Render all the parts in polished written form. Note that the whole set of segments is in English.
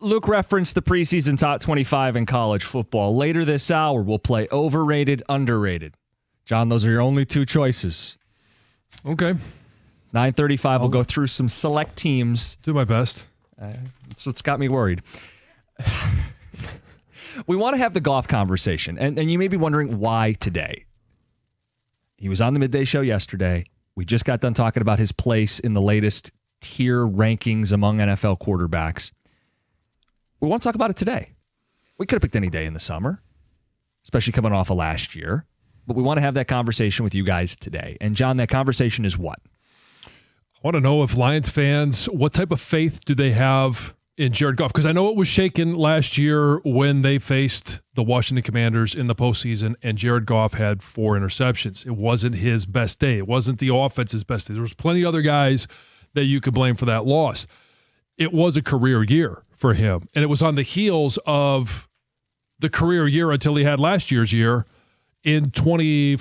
Luke referenced the preseason top 25 in college football. Later this hour, we'll play overrated, underrated. John, those are your only two choices. Okay. 9:35, we'll go through some select teams. Do my best. That's what's got me worried. We want to have the Goff conversation, and you may be wondering why today. He was on the midday show yesterday. We just got done talking about his place in the latest tier rankings among NFL quarterbacks. We want to talk about it today. We could have picked any day in the summer, especially coming off of last year. But we want to have that conversation with you guys today. And John, that conversation is what? I want to know if Lions fans, what type of faith do they have in Jared Goff? Because I know it was shaken last year when they faced the Washington Commanders in the postseason, and Jared Goff had 4 interceptions. It wasn't his best day. It wasn't the offense's best day. There was plenty of other guys that you could blame for that loss. It was a career year for him, and it was on the heels of the career year until he had last year's year in 23.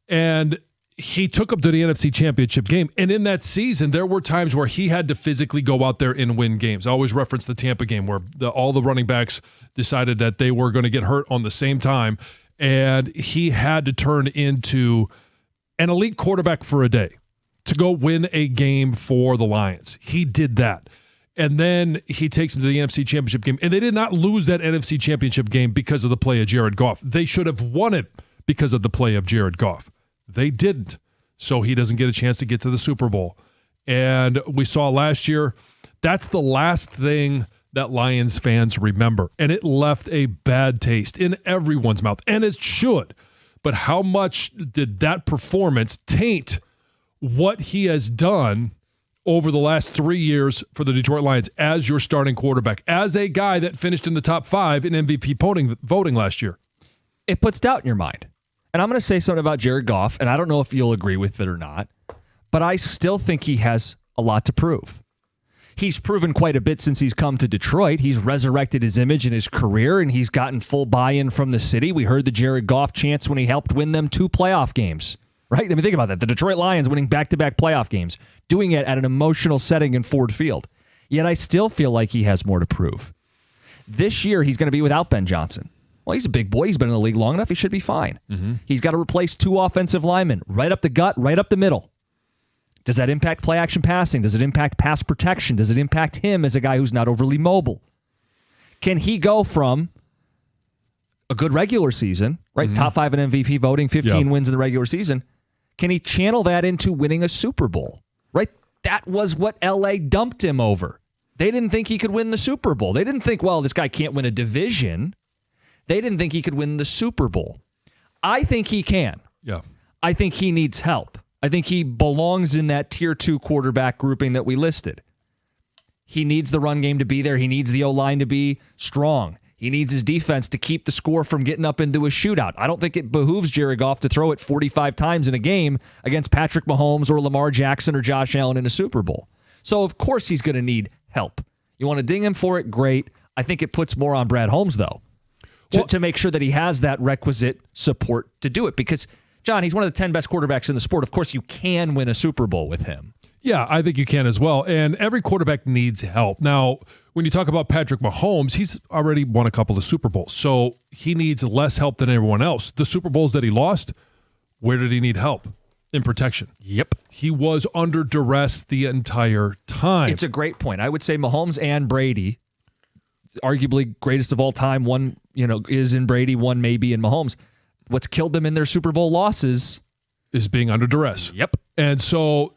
And he took up to the NFC Championship game. And in that season, there were times where he had to physically go out there and win games. I always reference the Tampa game where all the running backs decided that they were going to get hurt on the same time. And he had to turn into an elite quarterback for a day to go win a game for the Lions. He did that. And then he takes them to the NFC Championship game. And they did not lose that NFC Championship game because of the play of Jared Goff. They should have won it because of the play of Jared Goff. They didn't. So he doesn't get a chance to get to the Super Bowl. And we saw last year, that's the last thing that Lions fans remember. And it left a bad taste in everyone's mouth. And it should. But how much did that performance taint what he has done over the last 3 years for the Detroit Lions as your starting quarterback, as a guy that finished in the top 5 in MVP voting last year? It puts doubt in your mind. And I'm going to say something about Jared Goff, and I don't know if you'll agree with it or not, but I still think he has a lot to prove. He's proven quite a bit since he's come to Detroit. He's resurrected his image and his career, and he's gotten full buy-in from the city. We heard the Jared Goff chants when he helped win them 2 playoff games. Right? I mean, think about that. The Detroit Lions winning back-to-back playoff games, doing it at an emotional setting in Ford Field. Yet I still feel like he has more to prove. This year, he's going to be without Ben Jansen. Well, he's a big boy. He's been in the league long enough. He should be fine. Mm-hmm. He's got to replace 2 offensive linemen, right up the gut, right up the middle. Does that impact play-action passing? Does it impact pass protection? Does it impact him as a guy who's not overly mobile? Can he go from a good regular season, right? Mm-hmm. Top 5 in MVP voting, 15 wins in the regular season. Can he channel that into winning a Super Bowl? Right? That was what LA dumped him over. They didn't think he could win the Super Bowl. They didn't think, well, this guy can't win a division. They didn't think he could win the Super Bowl. I think he can. Yeah. I think he needs help. I think he belongs in that tier 2 quarterback grouping that we listed. He needs the run game to be there. He needs the O-line to be strong. He needs his defense to keep the score from getting up into a shootout. I don't think it behooves Jared Goff to throw it 45 times in a game against Patrick Mahomes or Lamar Jackson or Josh Allen in a Super Bowl. So, of course, he's going to need help. You want to ding him for it? Great. I think it puts more on Brad Holmes, though, to make sure that he has that requisite support to do it. Because, John, he's one of the 10 best quarterbacks in the sport. Of course, you can win a Super Bowl with him. Yeah, I think you can as well. And every quarterback needs help. Now, when you talk about Patrick Mahomes, he's already won a couple of Super Bowls. So he needs less help than everyone else. The Super Bowls that he lost, where did he need help? In protection. Yep. He was under duress the entire time. It's a great point. I would say Mahomes and Brady, arguably greatest of all time. One, is in Brady, one maybe in Mahomes. What's killed them in their Super Bowl losses is being under duress. Yep. And so,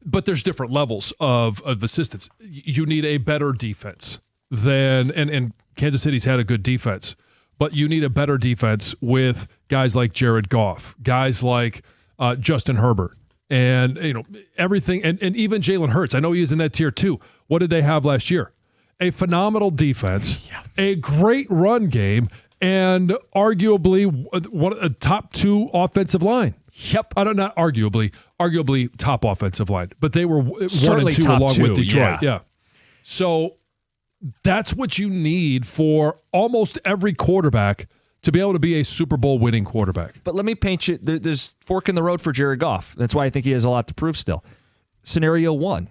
but there's different levels of assistance. You need a better defense than, and Kansas City's had a good defense, but you need a better defense with guys like Jared Goff, guys like Justin Herbert, and everything, and even Jalen Hurts. I know he is in that tier 2. What did they have last year? A phenomenal defense, a great run game, and arguably a top 2 offensive line. Yep. Not arguably top offensive line, but they were certainly 1 and 2 top along 2, with Detroit. Yeah. So that's what you need for almost every quarterback to be able to be a Super Bowl winning quarterback. But let me paint you, there's fork in the road for Jared Goff. That's why I think he has a lot to prove still. Scenario 1.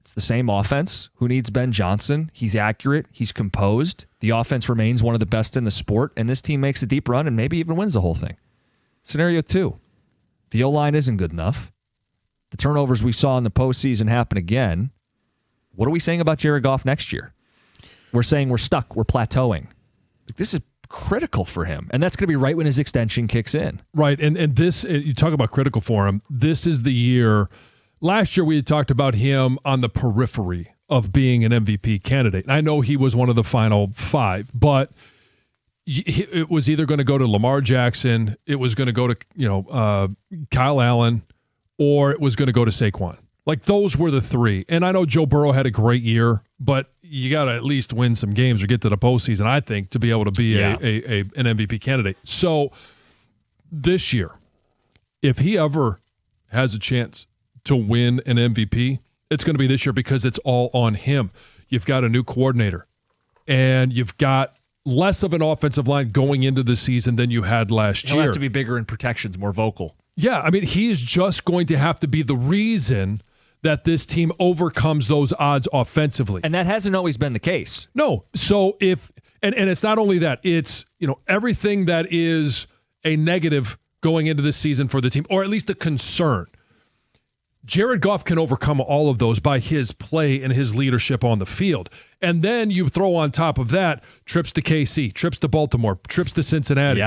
It's the same offense. Who needs Ben Jansen? He's accurate. He's composed. The offense remains one of the best in the sport, and this team makes a deep run and maybe even wins the whole thing. Scenario 2, the O-line isn't good enough. The turnovers we saw in the postseason happen again. What are we saying about Jared Goff next year? We're saying we're stuck. We're plateauing. This is critical for him, and that's going to be right when his extension kicks in. Right, and this, you talk about critical for him. This is the year. Last year we had talked about him on the periphery of being an MVP candidate. I know he was one of the final 5, but it was either going to go to Lamar Jackson, it was going to go to Kyle Allen, or it was going to go to Saquon. Like, those were the 3. And I know Joe Burrow had a great year, but you got to at least win some games or get to the postseason, I think, to be able to be an MVP candidate. So this year, if he ever has a chance to win an MVP, it's going to be this year because it's all on him. You've got a new coordinator, and you've got less of an offensive line going into the season than you had last year. He'll have to be bigger in protections, more vocal. Yeah, I mean, he is just going to have to be the reason that this team overcomes those odds offensively. And that hasn't always been the case. No. So if and it's not only that, it's everything that is a negative going into this season for the team, or at least a concern. Jared Goff can overcome all of those by his play and his leadership on the field. And then you throw on top of that trips to KC, trips to Baltimore, trips to Cincinnati,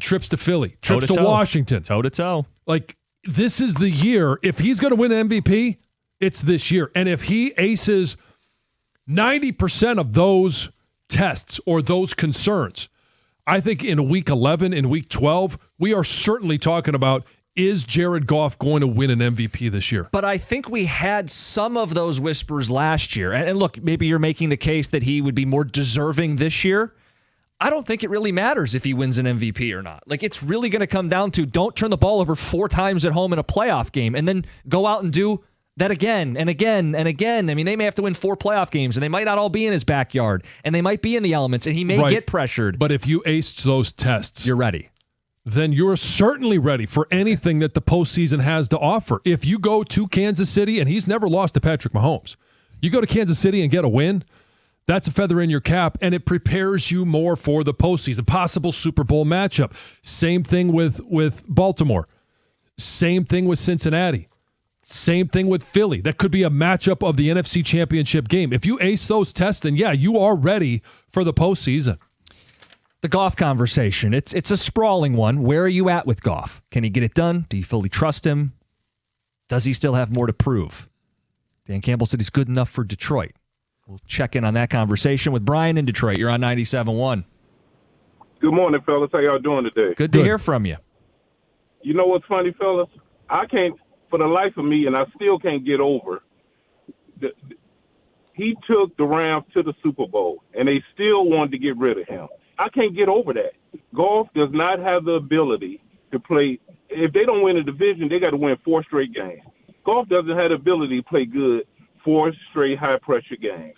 trips to Philly, trips to Washington. Toe-to-toe. Like, this is the year. If he's going to win MVP, it's this year. And if he aces 90% of those tests or those concerns, I think in week 11, in week 12, we are certainly talking about, is Jared Goff going to win an MVP this year? But I think we had some of those whispers last year. And look, maybe you're making the case that he would be more deserving this year. I don't think it really matters if he wins an MVP or not. Like, it's really going to come down to, don't turn the ball over 4 times at home in a playoff game and then go out and do that again and again and again. I mean, they may have to win 4 playoff games, and they might not all be in his backyard, and they might be in the elements, and he may get pressured. But if you aced those tests, you're ready. Then you're certainly ready for anything that the postseason has to offer. If you go to Kansas City, and he's never lost to Patrick Mahomes, you go to Kansas City and get a win, that's a feather in your cap, and it prepares you more for the postseason, possible Super Bowl matchup. Same thing with Baltimore. Same thing with Cincinnati. Same thing with Philly. That could be a matchup of the NFC Championship game. If you ace those tests, then yeah, you are ready for the postseason. The Goff conversation, it's a sprawling one. Where are you at with Goff? Can he get it done? Do you fully trust him? Does he still have more to prove? Dan Campbell said he's good enough for Detroit. We'll check in on that conversation with Brian in Detroit. You're on 97.1. Good morning, fellas. How y'all doing today? Good to hear from you. You know what's funny, fellas? I can't, for the life of me, and I still can't get over, he took the Rams to the Super Bowl, and they still wanted to get rid of him. I can't get over that. Goff does not have the ability to play. If they don't win a division, they got to win 4 straight games. Goff doesn't have the ability to play good 4 straight high-pressure games.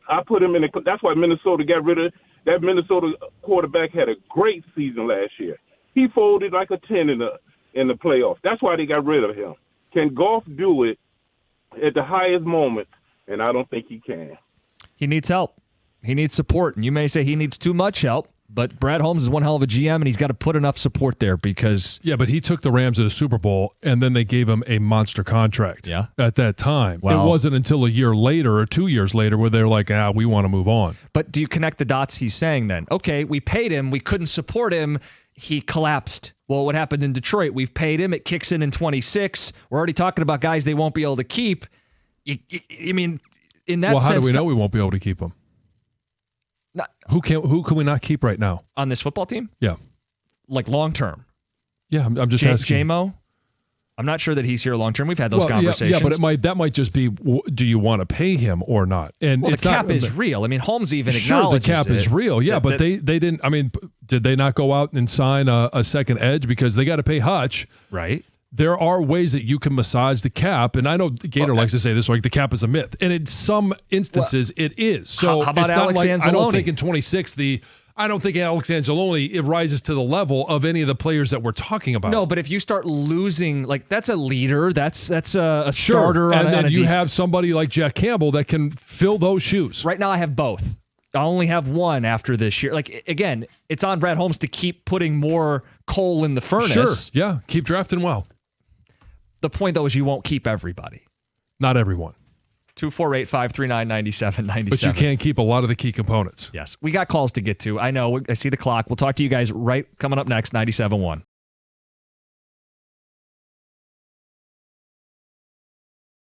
I put him in that's why Minnesota got rid of that. Minnesota quarterback had a great season last year. He folded like a 10 in the playoffs. That's why they got rid of him. Can Goff do it at the highest moment? And I don't think he can. He needs help. He needs support. And you may say he needs too much help, but Brad Holmes is one hell of a GM, and he's got to put enough support there because... Yeah, but he took the Rams to the Super Bowl, and then they gave him a monster contract at that time. Well, it wasn't until a year later or 2 years later where they're like, we want to move on. But do you connect the dots he's saying then? Okay, we paid him. We couldn't support him. He collapsed. Well, what happened in Detroit? We've paid him. It kicks in 26. We're already talking about guys they won't be able to keep. I mean, in that sense... Well, how do we know we won't be able to keep him? Who can we not keep right now on this football team? Yeah, like long term. Yeah, I'm just asking. JMO, I'm not sure that he's here long term. We've had those conversations. Yeah, but that might just be, do you want to pay him or not? And the cap is real. I mean, Holmes even acknowledges the cap is real. Yeah, but they didn't. I mean, did they not go out and sign a second edge because they got to pay Hutch? Right. There are ways that you can massage the cap, and I know Gator likes to say this, like the cap is a myth, and in some instances it is. So how about it's Alex not like, Anzalone? I don't think in 26 I don't think Alex Anzalone, it rises to the level of any of the players that we're talking about. No, but if you start losing, like that's a leader, that's a starter. And then you defense. have somebody like Jack Campbell that can fill those shoes. Right now, I have both. I only have one after this year. Like, again, it's on Brad Holmes to keep putting more coal in the furnace. Sure, yeah, keep drafting well. The point, though, is you won't keep everybody. Not everyone. 248-539-9797. But you can keep a lot of the key components. Yes. We got calls to get to. I know. I see the clock. We'll talk to you guys right coming up next, 97.1.